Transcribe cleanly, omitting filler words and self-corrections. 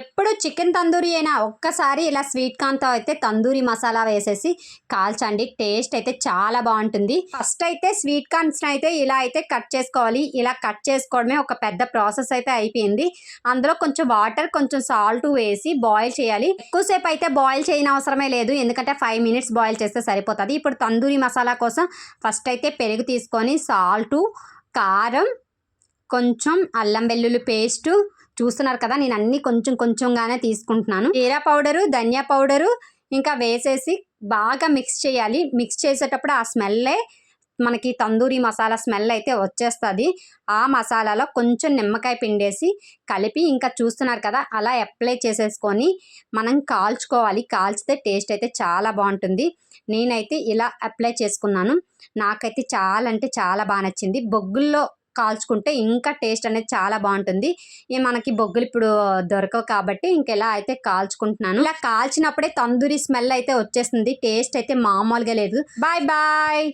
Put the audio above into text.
ఎప్పుడు చికెన్ తందూరి అయినా ఒక్కసారి ఇలా స్వీట్ కార్న్తో అయితే తందూరి మసాలా వేసేసి కాల్చండి. టేస్ట్ అయితే చాలా బాగుంటుంది. ఫస్ట్ అయితే స్వీట్ కార్న్స్ అయితే ఇలా అయితే కట్ చేసుకోవాలి. ఇలా కట్ చేసుకోవడమే ఒక పెద్ద ప్రాసెస్ అయితే అయిపోయింది. అందులో కొంచెం వాటర్, కొంచెం సాల్ట్ వేసి బాయిల్ చేయాలి. ఎక్కువసేపు అయితే బాయిల్ చేయని అవసరమే లేదు, ఎందుకంటే 5 మినిట్స్ బాయిల్ చేస్తే సరిపోతుంది. ఇప్పుడు తందూరి మసాలా కోసం ఫస్ట్ అయితే పెరుగు తీసుకొని సాల్టు, కారం, కొంచెం అల్లం వెల్లుల్లి పేస్టు, చూస్తున్నారు కదా నేను అన్నీ కొంచెం కొంచెంగానే తీసుకుంటున్నాను. జీరా పౌడరు, ధనియా పౌడరు ఇంకా వేసేసి బాగా మిక్స్ చేయాలి. మిక్స్ చేసేటప్పుడు ఆ స్మెల్లే మనకి తందూరి మసాలా స్మెల్ అయితే వచ్చేస్తుంది. ఆ మసాలాలో కొంచెం నిమ్మకాయ పిండేసి కలిపి ఇంకా చూస్తున్నారు కదా అలా అప్లై చేసేసుకొని మనం కాల్చుకోవాలి. కాల్చితే టేస్ట్ అయితే చాలా బాగుంటుంది. నేనైతే ఇలా అప్లై చేసుకున్నాను. నాకైతే చాలా అంటే చాలా బాగా నచ్చింది. బొగ్గుల్లో కాల్చుకుంటే ఇంకా టేస్ట్ అనేది చాలా బాగుంటుంది. మనకి బొగ్గులు ఇప్పుడు దొరకవు కాబట్టి ఇంకెలా అయితే కాల్చుకుంటున్నాను. ఇలా కాల్చినప్పుడే తందూరి స్మెల్ అయితే వచ్చేస్తుంది. టేస్ట్ అయితే మామూలుగా లేదు. Bye bye.